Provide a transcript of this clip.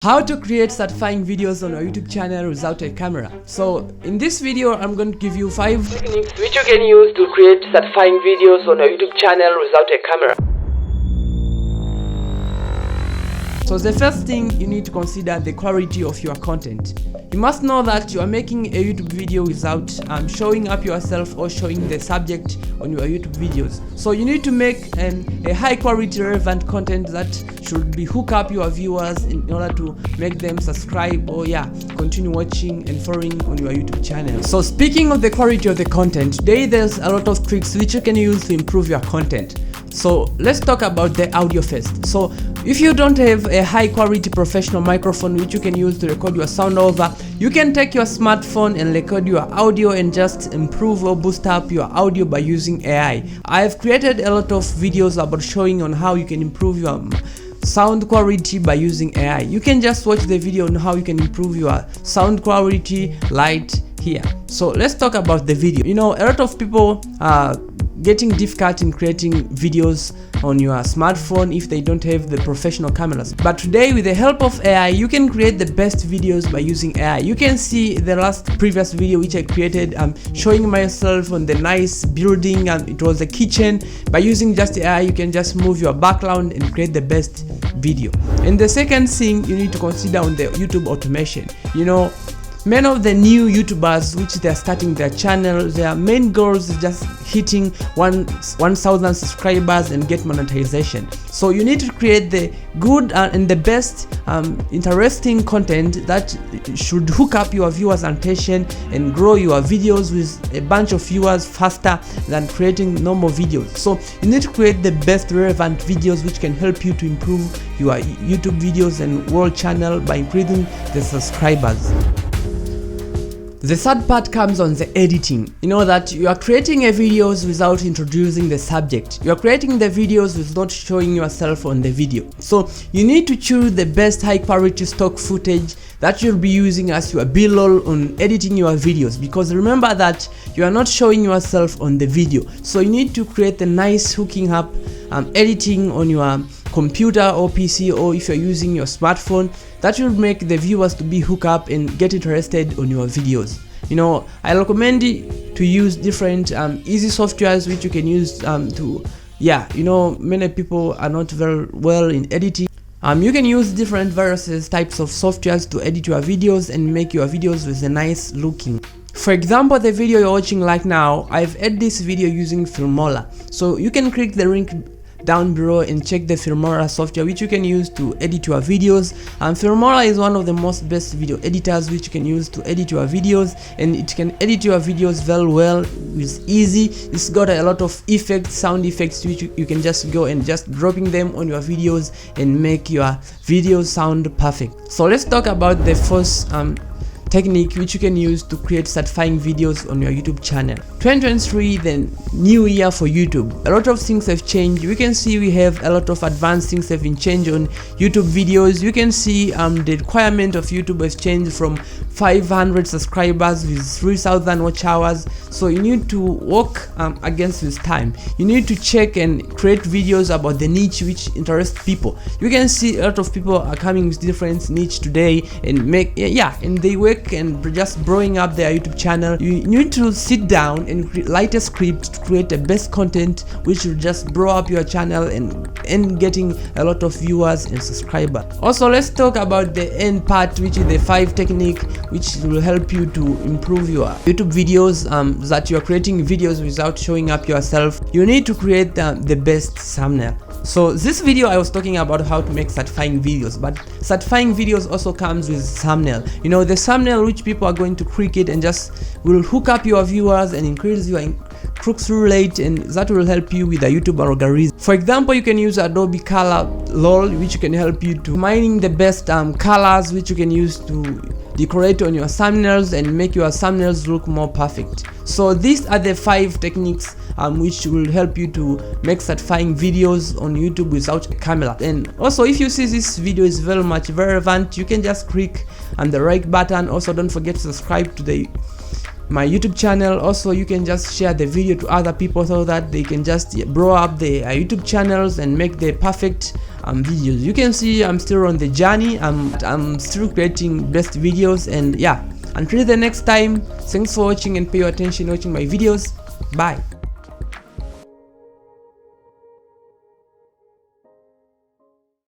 How to create satisfying videos on your YouTube channel without a camera. So in this video I'm going to give you 5 techniques which you can use to create satisfying videos on your YouTube channel without a camera. So the first thing you need to consider the quality of your content. You must know that you are making a YouTube video without showing up yourself or showing the subject on your YouTube videos. So you need to make a high quality relevant content that should be hook up your viewers in order to make them subscribe or continue watching and following on your YouTube channel. So speaking of the quality of the content, today there's a lot of tricks which you can use to improve your content. So let's talk about the audio first. So if you don't have a high quality professional microphone which you can use to record your sound over, you can take your smartphone and record your audio and just improve or boost up your audio by using AI. I've created a lot of videos about showing on how you can improve your sound quality by using AI. You can just watch the video on how you can improve your sound quality right here. So let's talk about the video. You know, a lot of people are getting difficult in creating videos on your smartphone if they don't have the professional cameras. But today, with the help of AI, you can create the best videos by using AI. You can see the previous video which I created showing myself on the nice building, and it was a kitchen. By using just AI, you can just move your background and create the best video. And the second thing you need to consider on the YouTube automation, you know, many of the new YouTubers which they are starting their channel, their main goals is just hitting 1,000 subscribers and get monetization. So you need to create the good and the best interesting content that should hook up your viewers' attention and grow your videos with a bunch of viewers faster than creating normal videos. So you need to create the best relevant videos which can help you to improve your YouTube videos and world channel by increasing the subscribers. The third part comes on the editing. You know that you are creating a videos without introducing the subject. You are creating the videos without showing yourself on the video. So you need to choose the best high quality stock footage that you'll be using as your B-roll on editing your videos, because remember that you are not showing yourself on the video. So you need to create a nice hooking up editing on your computer or PC, or if you're using your smartphone, that will make the viewers to be hooked up and get interested on your videos. You know, I recommend to use different easy softwares which you can use many people are not very well in editing. You can use different various types of softwares to edit your videos and make your videos with a nice looking. For example, the video you're watching right now, I've edited this video using Filmora. So you can click the link down below and check the Filmora software which you can use to edit your videos. Filmora is one of the most best video editors which you can use to edit your videos, and it can edit your videos very well. It's easy. It's got a lot of effects, sound effects which you can just go and just dropping them on your videos and make your videos sound perfect. So let's talk about the first technique which you can use to create satisfying videos on your YouTube channel. 2023, the new year for YouTube. A lot of things have changed. You can see we have a lot of advanced things have been changed on YouTube videos. You can see the requirement of YouTube has changed from 500 subscribers with 3,000 watch hours. So you need to work against this time. You need to check and create videos about the niche which interests people. You can see a lot of people are coming with different niche today and make and they work and just growing up their YouTube channel. You need to sit down and write a script to create the best content which will just grow up your channel and getting a lot of viewers and subscribers. Also, let's talk about the end part, which is the 5 technique which will help you to improve your YouTube videos, that you are creating videos without showing up yourself. You need to create the best thumbnail. So this video I was talking about how to make satisfying videos, but satisfying videos also comes with thumbnail. You know, the thumbnail which people are going to click it and just will hook up your viewers and increase your click-through rate, and that will help you with the YouTube algorithm. For example, you can use Adobe Color LOL, which can help you to finding the best colors which you can use to decorate on your thumbnails and make your thumbnails look more perfect. So these are the 5 techniques which will help you to make satisfying videos on YouTube without a camera. And also, if you see this video is very much relevant, you can just click on the like button. Also, don't forget to subscribe to my YouTube channel. Also, you can just share the video to other people so that they can just blow up their YouTube channels and make the perfect videos. You can see I'm still on the journey. I'm still creating best videos, and yeah, until the next time, thanks for watching and pay your attention watching my videos. Bye.